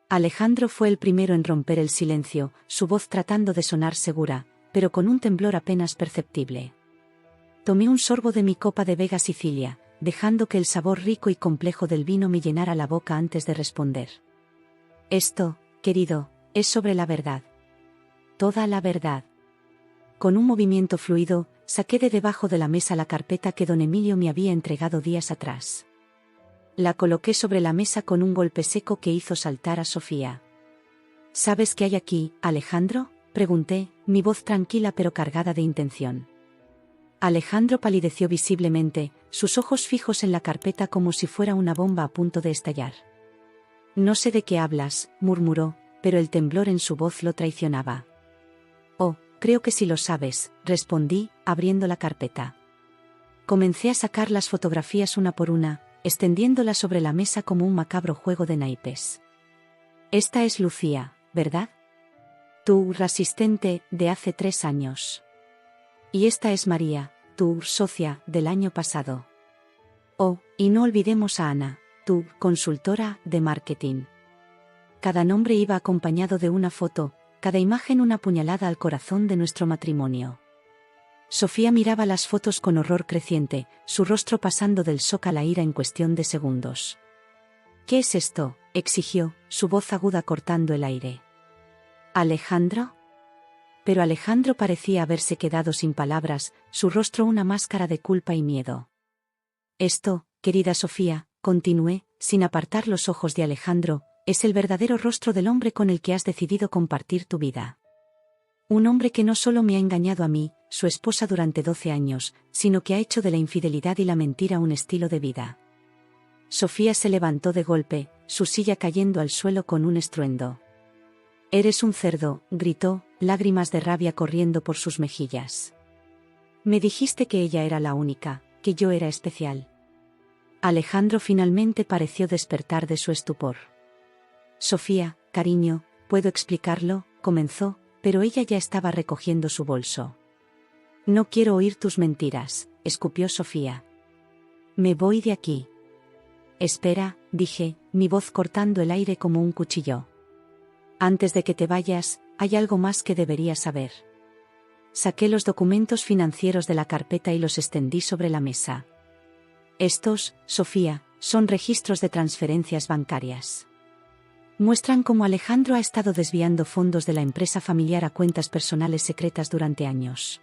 Alejandro fue el primero en romper el silencio, su voz tratando de sonar segura, pero con un temblor apenas perceptible. Tomé un sorbo de mi copa de Vega Sicilia, dejando que el sabor rico y complejo del vino me llenara la boca antes de responder. Esto, querido, es sobre la verdad. Toda la verdad. Con un movimiento fluido, saqué de debajo de la mesa la carpeta que don Emilio me había entregado días atrás. La coloqué sobre la mesa con un golpe seco que hizo saltar a Sofía. ¿Sabes qué hay aquí, Alejandro?, pregunté, mi voz tranquila pero cargada de intención. Alejandro palideció visiblemente, sus ojos fijos en la carpeta como si fuera una bomba a punto de estallar. No sé de qué hablas, murmuró, pero el temblor en su voz lo traicionaba. Oh, creo que sí lo sabes, respondí, abriendo la carpeta. Comencé a sacar las fotografías una por una, extendiéndolas sobre la mesa como un macabro juego de naipes. Esta es Lucía, ¿verdad? Tu asistente de hace 3 años. Y esta es María, tu socia del año pasado. Oh, y no olvidemos a Ana, tu consultora de marketing. Cada nombre iba acompañado de una foto, cada imagen una puñalada al corazón de nuestro matrimonio. Sofía miraba las fotos con horror creciente, su rostro pasando del shock a la ira en cuestión de segundos. ¿Qué es esto?, exigió, su voz aguda cortando el aire. ¿Alejandro? Pero Alejandro parecía haberse quedado sin palabras, su rostro una máscara de culpa y miedo. Esto, querida Sofía, continué, sin apartar los ojos de Alejandro, es el verdadero rostro del hombre con el que has decidido compartir tu vida. Un hombre que no solo me ha engañado a mí, su esposa durante 12 años, sino que ha hecho de la infidelidad y la mentira un estilo de vida. Sofía se levantó de golpe, su silla cayendo al suelo con un estruendo. «Eres un cerdo», gritó, lágrimas de rabia corriendo por sus mejillas. «Me dijiste que ella era la única, que yo era especial». Alejandro finalmente pareció despertar de su estupor. «Sofía, cariño, ¿puedo explicarlo?», comenzó, pero ella ya estaba recogiendo su bolso. «No quiero oír tus mentiras», escupió Sofía. «Me voy de aquí». «Espera», dije, mi voz cortando el aire como un cuchillo. «Antes de que te vayas, hay algo más que deberías saber». Saqué los documentos financieros de la carpeta y los extendí sobre la mesa. «Estos, Sofía, son registros de transferencias bancarias. Muestran cómo Alejandro ha estado desviando fondos de la empresa familiar a cuentas personales secretas durante años».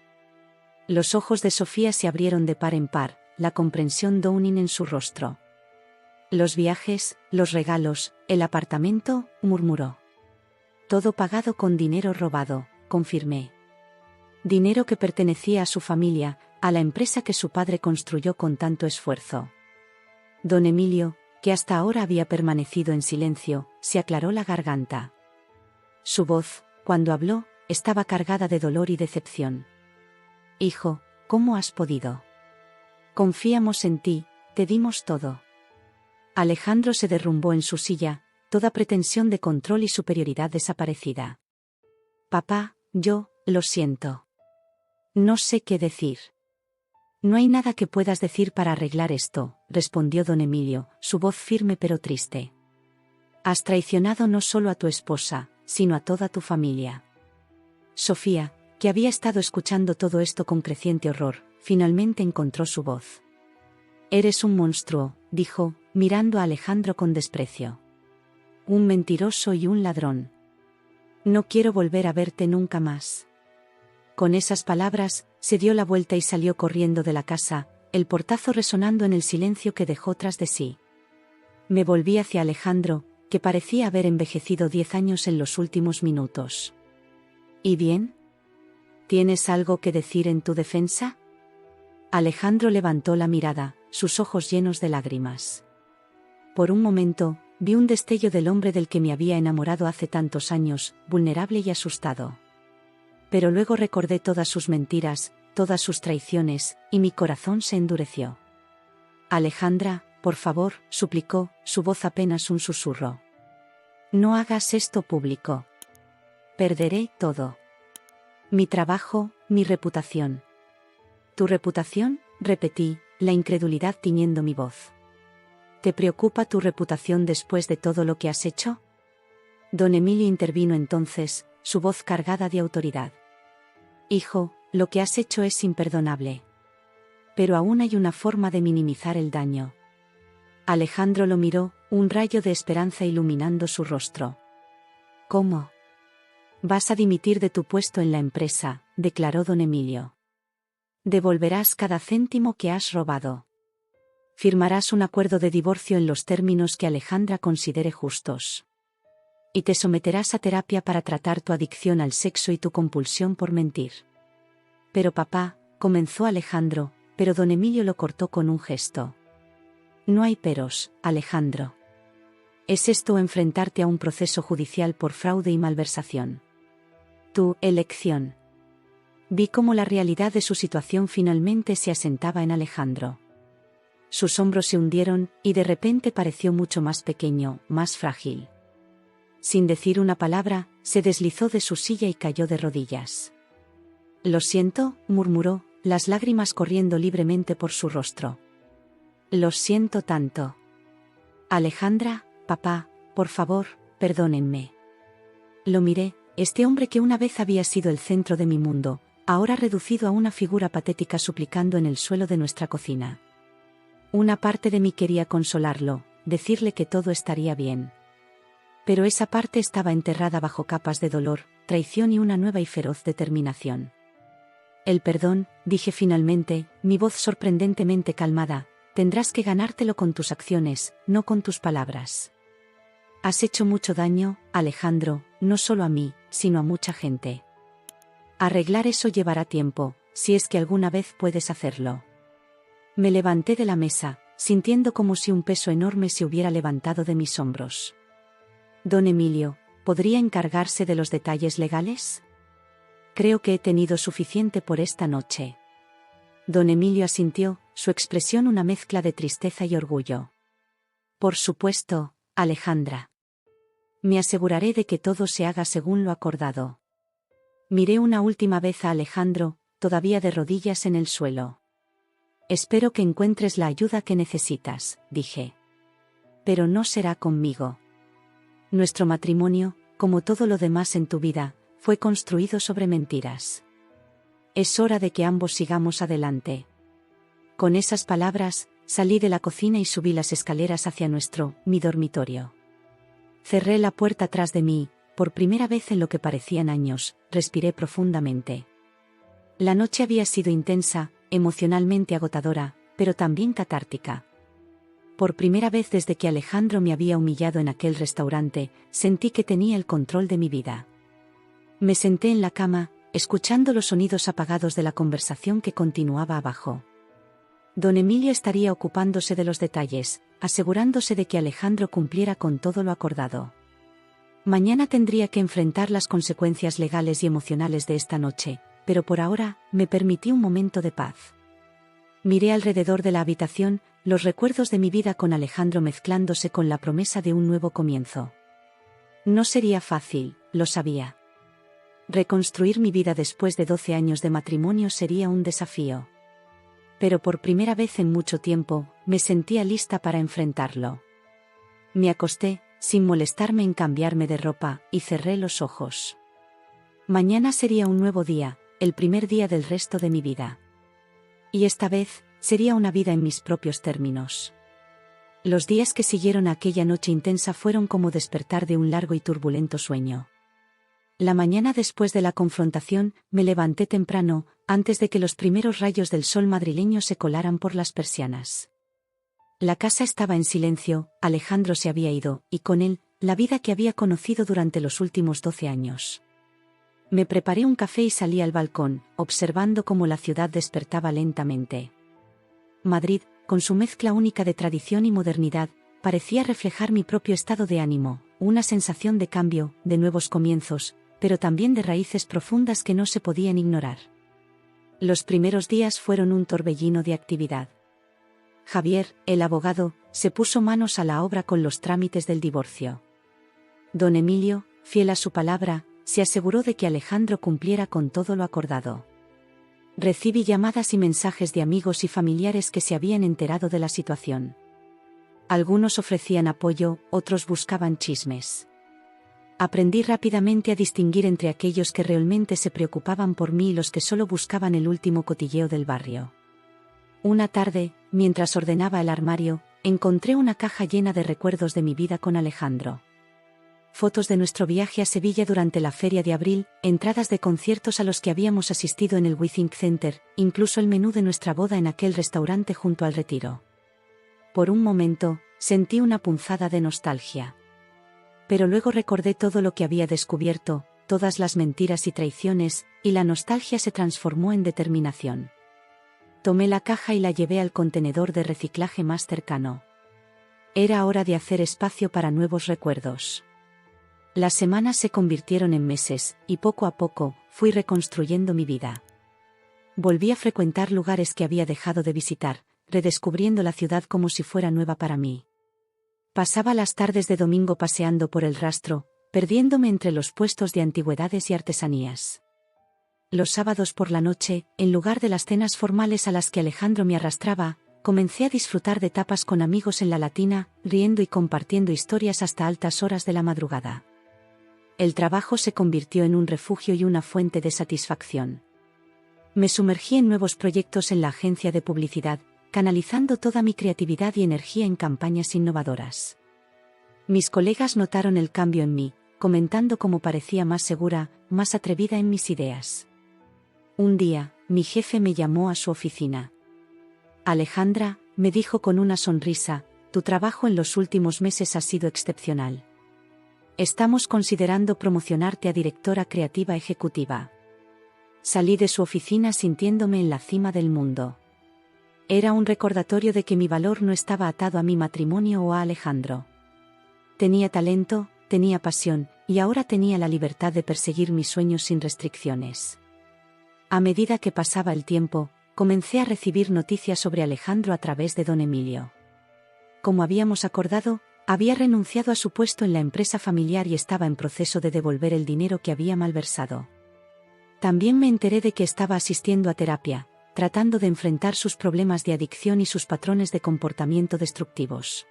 Los ojos de Sofía se abrieron de par en par, la comprensión dawning en su rostro. «Los viajes, los regalos, el apartamento», murmuró. «Todo pagado con dinero robado», confirmé. Dinero que pertenecía a su familia, a la empresa que su padre construyó con tanto esfuerzo. Don Emilio, que hasta ahora había permanecido en silencio, se aclaró la garganta. Su voz, cuando habló, estaba cargada de dolor y decepción. «Hijo, ¿cómo has podido? Confiamos en ti, te dimos todo». Alejandro se derrumbó en su silla, toda pretensión de control y superioridad desaparecida. «Papá, yo, lo siento. No sé qué decir». «No hay nada que puedas decir para arreglar esto», respondió don Emilio, su voz firme pero triste. «Has traicionado no solo a tu esposa, sino a toda tu familia». Sofía, que había estado escuchando todo esto con creciente horror, finalmente encontró su voz. «Eres un monstruo», dijo, mirando a Alejandro con desprecio. «Un mentiroso y un ladrón. No quiero volver a verte nunca más». Con esas palabras, se dio la vuelta y salió corriendo de la casa, el portazo resonando en el silencio que dejó tras de sí. Me volví hacia Alejandro, que parecía haber envejecido 10 años en los últimos minutos. «¿Y bien? ¿Tienes algo que decir en tu defensa?». Alejandro levantó la mirada, sus ojos llenos de lágrimas. Por un momento, vi un destello del hombre del que me había enamorado hace tantos años, vulnerable y asustado. Pero luego recordé todas sus mentiras, todas sus traiciones, y mi corazón se endureció. Alejandra, por favor, suplicó, su voz apenas un susurro. No hagas esto público. Perderé todo. Mi trabajo, mi reputación. ¿Tu reputación?, repetí, la incredulidad tiñendo mi voz. ¿Te preocupa tu reputación después de todo lo que has hecho? Don Emilio intervino entonces, su voz cargada de autoridad. Hijo, lo que has hecho es imperdonable. Pero aún hay una forma de minimizar el daño. Alejandro lo miró, un rayo de esperanza iluminando su rostro. ¿Cómo? Vas a dimitir de tu puesto en la empresa, declaró don Emilio. Devolverás cada céntimo que has robado. Firmarás un acuerdo de divorcio en los términos que Alejandra considere justos. Y te someterás a terapia para tratar tu adicción al sexo y tu compulsión por mentir. Pero papá, comenzó Alejandro, pero don Emilio lo cortó con un gesto. No hay peros, Alejandro. ¿Es esto enfrentarte a un proceso judicial por fraude y malversación? Tu elección. Vi cómo la realidad de su situación finalmente se asentaba en Alejandro. Sus hombros se hundieron, y de repente pareció mucho más pequeño, más frágil. Sin decir una palabra, se deslizó de su silla y cayó de rodillas. Lo siento, murmuró, las lágrimas corriendo libremente por su rostro. Lo siento tanto. Alejandra, papá, por favor, perdónenme. Lo miré, este hombre que una vez había sido el centro de mi mundo, ahora reducido a una figura patética suplicando en el suelo de nuestra cocina. Una parte de mí quería consolarlo, decirle que todo estaría bien. Pero esa parte estaba enterrada bajo capas de dolor, traición y una nueva y feroz determinación. El perdón, dije finalmente, mi voz sorprendentemente calmada, tendrás que ganártelo con tus acciones, no con tus palabras. Has hecho mucho daño, Alejandro, no solo a mí, sino a mucha gente. Arreglar eso llevará tiempo, si es que alguna vez puedes hacerlo. Me levanté de la mesa, sintiendo como si un peso enorme se hubiera levantado de mis hombros. Don Emilio, ¿podría encargarse de los detalles legales? Creo que he tenido suficiente por esta noche. Don Emilio asintió, su expresión una mezcla de tristeza y orgullo. Por supuesto, Alejandra. Me aseguraré de que todo se haga según lo acordado. Miré una última vez a Alejandro, todavía de rodillas en el suelo. Espero que encuentres la ayuda que necesitas, dije. Pero no será conmigo. Nuestro matrimonio, como todo lo demás en tu vida, fue construido sobre mentiras. Es hora de que ambos sigamos adelante. Con esas palabras, salí de la cocina y subí las escaleras hacia mi dormitorio. Cerré la puerta tras de mí, por primera vez en lo que parecían años, respiré profundamente. La noche había sido intensa, emocionalmente agotadora, pero también catártica. Por primera vez desde que Alejandro me había humillado en aquel restaurante, sentí que tenía el control de mi vida. Me senté en la cama, escuchando los sonidos apagados de la conversación que continuaba abajo. Don Emilio estaría ocupándose de los detalles, asegurándose de que Alejandro cumpliera con todo lo acordado. Mañana tendría que enfrentar las consecuencias legales y emocionales de esta noche, pero por ahora, me permití un momento de paz. Miré alrededor de la habitación, los recuerdos de mi vida con Alejandro mezclándose con la promesa de un nuevo comienzo. No sería fácil, lo sabía. Reconstruir mi vida después de 12 años de matrimonio sería un desafío. Pero por primera vez en mucho tiempo, me sentía lista para enfrentarlo. Me acosté, sin molestarme en cambiarme de ropa, y cerré los ojos. Mañana sería un nuevo día, el primer día del resto de mi vida. Y esta vez, sería una vida en mis propios términos. Los días que siguieron a aquella noche intensa fueron como despertar de un largo y turbulento sueño. La mañana después de la confrontación, me levanté temprano, antes de que los primeros rayos del sol madrileño se colaran por las persianas. La casa estaba en silencio, Alejandro se había ido, y con él, la vida que había conocido durante los últimos 12 años. Me preparé un café y salí al balcón, observando cómo la ciudad despertaba lentamente. Madrid, con su mezcla única de tradición y modernidad, parecía reflejar mi propio estado de ánimo, una sensación de cambio, de nuevos comienzos, pero también de raíces profundas que no se podían ignorar. Los primeros días fueron un torbellino de actividad. Javier, el abogado, se puso manos a la obra con los trámites del divorcio. Don Emilio, fiel a su palabra, se aseguró de que Alejandro cumpliera con todo lo acordado. Recibí llamadas y mensajes de amigos y familiares que se habían enterado de la situación. Algunos ofrecían apoyo, otros buscaban chismes. Aprendí rápidamente a distinguir entre aquellos que realmente se preocupaban por mí y los que solo buscaban el último cotilleo del barrio. Una tarde, mientras ordenaba el armario, encontré una caja llena de recuerdos de mi vida con Alejandro. Fotos de nuestro viaje a Sevilla durante la feria de abril, entradas de conciertos a los que habíamos asistido en el Withink Center, incluso el menú de nuestra boda en aquel restaurante junto al Retiro. Por un momento, sentí una punzada de nostalgia. Pero luego recordé todo lo que había descubierto, todas las mentiras y traiciones, y la nostalgia se transformó en determinación. Tomé la caja y la llevé al contenedor de reciclaje más cercano. Era hora de hacer espacio para nuevos recuerdos. Las semanas se convirtieron en meses, y poco a poco, fui reconstruyendo mi vida. Volví a frecuentar lugares que había dejado de visitar, redescubriendo la ciudad como si fuera nueva para mí. Pasaba las tardes de domingo paseando por el Rastro, perdiéndome entre los puestos de antigüedades y artesanías. Los sábados por la noche, en lugar de las cenas formales a las que Alejandro me arrastraba, comencé a disfrutar de tapas con amigos en la Latina, riendo y compartiendo historias hasta altas horas de la madrugada. El trabajo se convirtió en un refugio y una fuente de satisfacción. Me sumergí en nuevos proyectos en la agencia de publicidad, canalizando toda mi creatividad y energía en campañas innovadoras. Mis colegas notaron el cambio en mí, comentando cómo parecía más segura, más atrevida en mis ideas. Un día, mi jefe me llamó a su oficina. Alejandra, me dijo con una sonrisa, tu trabajo en los últimos meses ha sido excepcional. Estamos considerando promocionarte a directora creativa ejecutiva. Salí de su oficina sintiéndome en la cima del mundo. Era un recordatorio de que mi valor no estaba atado a mi matrimonio o a Alejandro. Tenía talento, tenía pasión, y ahora tenía la libertad de perseguir mis sueños sin restricciones. A medida que pasaba el tiempo, comencé a recibir noticias sobre Alejandro a través de don Emilio. Como habíamos acordado, había renunciado a su puesto en la empresa familiar y estaba en proceso de devolver el dinero que había malversado. También me enteré de que estaba asistiendo a terapia, tratando de enfrentar sus problemas de adicción y sus patrones de comportamiento destructivos.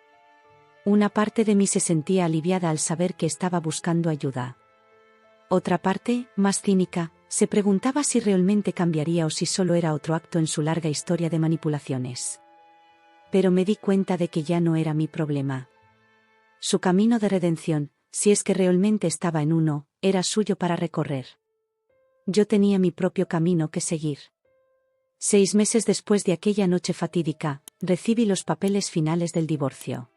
Una parte de mí se sentía aliviada al saber que estaba buscando ayuda. Otra parte, más cínica, se preguntaba si realmente cambiaría o si solo era otro acto en su larga historia de manipulaciones. Pero me di cuenta de que ya no era mi problema. Su camino de redención, si es que realmente estaba en uno, era suyo para recorrer. Yo tenía mi propio camino que seguir. 6 meses después de aquella noche fatídica, recibí los papeles finales del divorcio.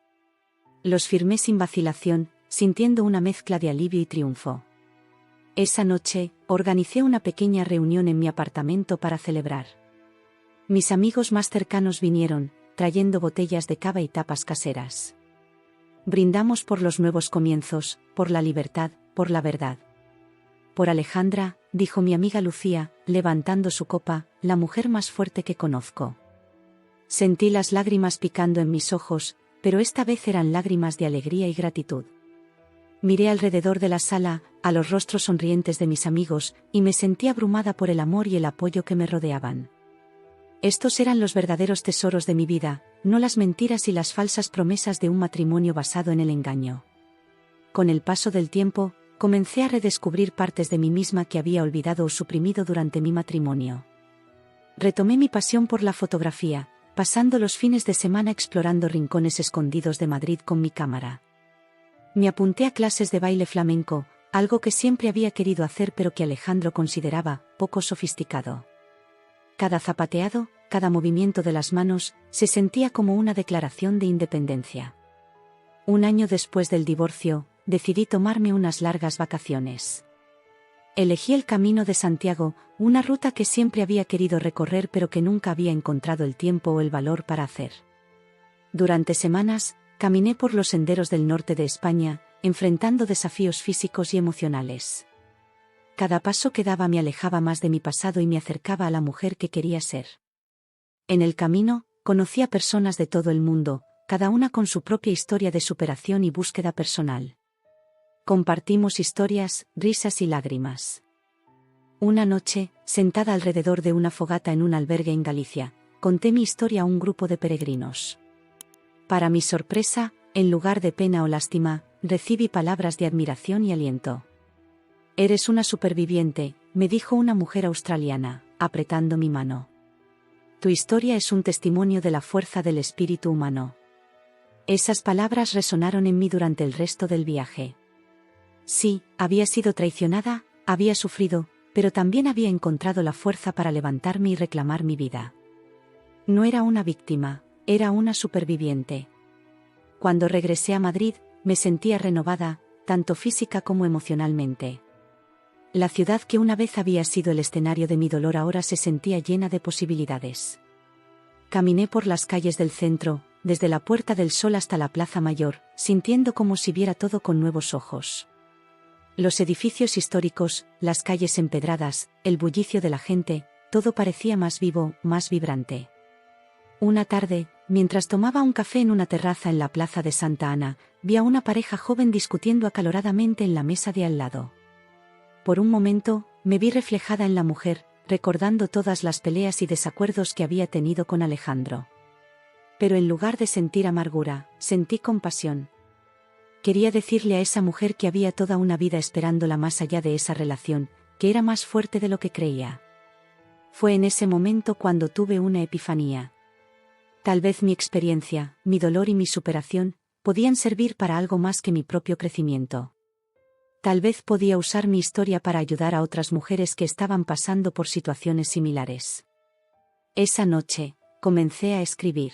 Los firmé sin vacilación, sintiendo una mezcla de alivio y triunfo. Esa noche, organicé una pequeña reunión en mi apartamento para celebrar. Mis amigos más cercanos vinieron, trayendo botellas de cava y tapas caseras. Brindamos por los nuevos comienzos, por la libertad, por la verdad. Por Alejandra, dijo mi amiga Lucía, levantando su copa, la mujer más fuerte que conozco. Sentí las lágrimas picando en mis ojos, pero esta vez eran lágrimas de alegría y gratitud. Miré alrededor de la sala, a los rostros sonrientes de mis amigos, y me sentí abrumada por el amor y el apoyo que me rodeaban. Estos eran los verdaderos tesoros de mi vida, no las mentiras y las falsas promesas de un matrimonio basado en el engaño. Con el paso del tiempo, comencé a redescubrir partes de mí misma que había olvidado o suprimido durante mi matrimonio. Retomé mi pasión por la fotografía, pasando los fines de semana explorando rincones escondidos de Madrid con mi cámara. Me apunté a clases de baile flamenco, algo que siempre había querido hacer pero que Alejandro consideraba poco sofisticado. Cada zapateado, cada movimiento de las manos, se sentía como una declaración de independencia. Un año después del divorcio, decidí tomarme unas largas vacaciones. Elegí el Camino de Santiago, una ruta que siempre había querido recorrer pero que nunca había encontrado el tiempo o el valor para hacer. Durante semanas, caminé por los senderos del norte de España, enfrentando desafíos físicos y emocionales. Cada paso que daba me alejaba más de mi pasado y me acercaba a la mujer que quería ser. En el camino, conocí a personas de todo el mundo, cada una con su propia historia de superación y búsqueda personal. Compartimos historias, risas y lágrimas. Una noche, sentada alrededor de una fogata en un albergue en Galicia, conté mi historia a un grupo de peregrinos. Para mi sorpresa, en lugar de pena o lástima, recibí palabras de admiración y aliento. «Eres una superviviente», me dijo una mujer australiana, apretando mi mano. «Tu historia es un testimonio de la fuerza del espíritu humano». Esas palabras resonaron en mí durante el resto del viaje. Sí, había sido traicionada, había sufrido, pero también había encontrado la fuerza para levantarme y reclamar mi vida. No era una víctima, era una superviviente. Cuando regresé a Madrid, me sentía renovada, tanto física como emocionalmente. La ciudad que una vez había sido el escenario de mi dolor ahora se sentía llena de posibilidades. Caminé por las calles del centro, desde la Puerta del Sol hasta la Plaza Mayor, sintiendo como si viera todo con nuevos ojos. Los edificios históricos, las calles empedradas, el bullicio de la gente, todo parecía más vivo, más vibrante. Una tarde, mientras tomaba un café en una terraza en la Plaza de Santa Ana, vi a una pareja joven discutiendo acaloradamente en la mesa de al lado. Por un momento, me vi reflejada en la mujer, recordando todas las peleas y desacuerdos que había tenido con Alejandro. Pero en lugar de sentir amargura, sentí compasión. Quería decirle a esa mujer que había toda una vida esperándola más allá de esa relación, que era más fuerte de lo que creía. Fue en ese momento cuando tuve una epifanía. Tal vez mi experiencia, mi dolor y mi superación, podían servir para algo más que mi propio crecimiento. Tal vez podía usar mi historia para ayudar a otras mujeres que estaban pasando por situaciones similares. Esa noche, comencé a escribir.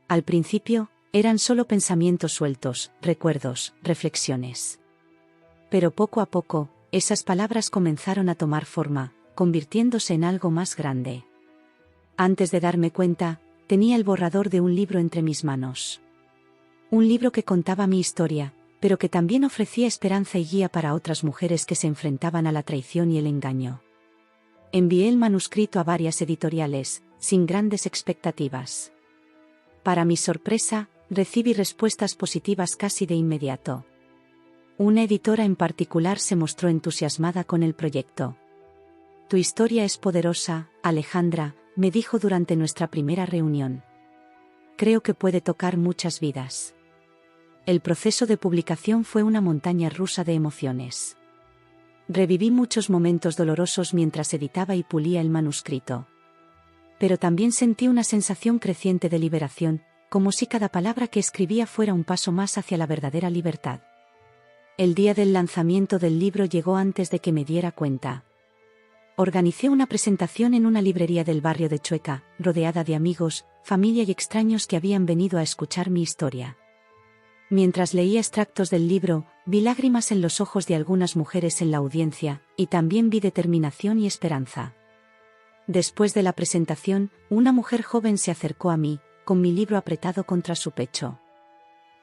Al principio, eran solo pensamientos sueltos, recuerdos, reflexiones. Pero poco a poco, esas palabras comenzaron a tomar forma, convirtiéndose en algo más grande. Antes de darme cuenta, tenía el borrador de un libro entre mis manos. Un libro que contaba mi historia, pero que también ofrecía esperanza y guía para otras mujeres que se enfrentaban a la traición y el engaño. Envié el manuscrito a varias editoriales, sin grandes expectativas. Para mi sorpresa, recibí respuestas positivas casi de inmediato. Una editora en particular se mostró entusiasmada con el proyecto. «Tu historia es poderosa, Alejandra», me dijo durante nuestra primera reunión. «Creo que puede tocar muchas vidas». El proceso de publicación fue una montaña rusa de emociones. Reviví muchos momentos dolorosos mientras editaba y pulía el manuscrito. Pero también sentí una sensación creciente de liberación, como si cada palabra que escribía fuera un paso más hacia la verdadera libertad. El día del lanzamiento del libro llegó antes de que me diera cuenta. Organicé una presentación en una librería del barrio de Chueca, rodeada de amigos, familia y extraños que habían venido a escuchar mi historia. Mientras leía extractos del libro, vi lágrimas en los ojos de algunas mujeres en la audiencia, y también vi determinación y esperanza. Después de la presentación, una mujer joven se acercó a mí, con mi libro apretado contra su pecho.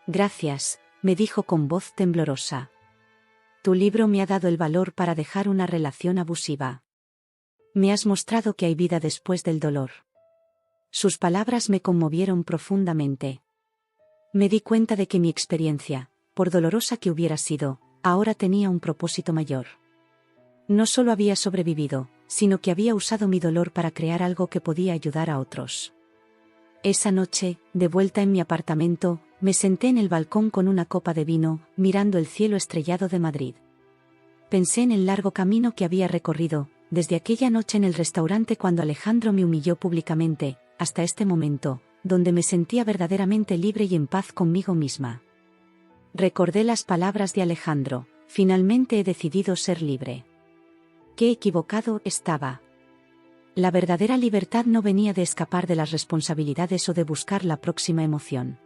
«Gracias», me dijo con voz temblorosa. «Tu libro me ha dado el valor para dejar una relación abusiva. Me has mostrado que hay vida después del dolor». Sus palabras me conmovieron profundamente. Me di cuenta de que mi experiencia, por dolorosa que hubiera sido, ahora tenía un propósito mayor. No solo había sobrevivido, sino que había usado mi dolor para crear algo que podía ayudar a otros. Esa noche, de vuelta en mi apartamento, me senté en el balcón con una copa de vino, mirando el cielo estrellado de Madrid. Pensé en el largo camino que había recorrido, desde aquella noche en el restaurante cuando Alejandro me humilló públicamente, hasta este momento, donde me sentía verdaderamente libre y en paz conmigo misma. Recordé las palabras de Alejandro: «Finalmente he decidido ser libre». Qué equivocado estaba. La verdadera libertad no venía de escapar de las responsabilidades o de buscar la próxima emoción.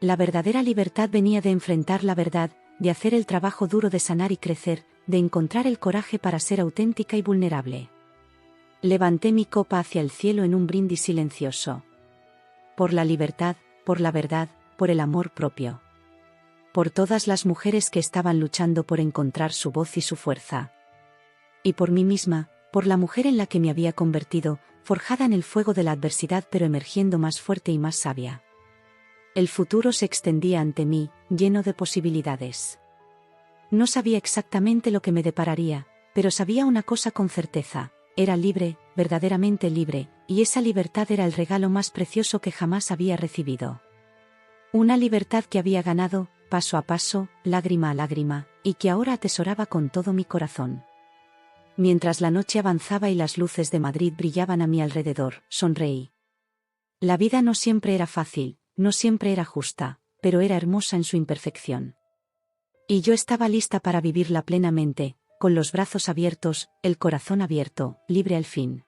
La verdadera libertad venía de enfrentar la verdad, de hacer el trabajo duro de sanar y crecer, de encontrar el coraje para ser auténtica y vulnerable. Levanté mi copa hacia el cielo en un brindis silencioso. Por la libertad, por la verdad, por el amor propio. Por todas las mujeres que estaban luchando por encontrar su voz y su fuerza. Y por mí misma, por la mujer en la que me había convertido, forjada en el fuego de la adversidad pero emergiendo más fuerte y más sabia. El futuro se extendía ante mí, lleno de posibilidades. No sabía exactamente lo que me depararía, pero sabía una cosa con certeza: era libre, verdaderamente libre, y esa libertad era el regalo más precioso que jamás había recibido. Una libertad que había ganado, paso a paso, lágrima a lágrima, y que ahora atesoraba con todo mi corazón. Mientras la noche avanzaba y las luces de Madrid brillaban a mi alrededor, sonreí. La vida no siempre era fácil, no siempre era justa, pero era hermosa en su imperfección. Y yo estaba lista para vivirla plenamente, con los brazos abiertos, el corazón abierto, libre al fin.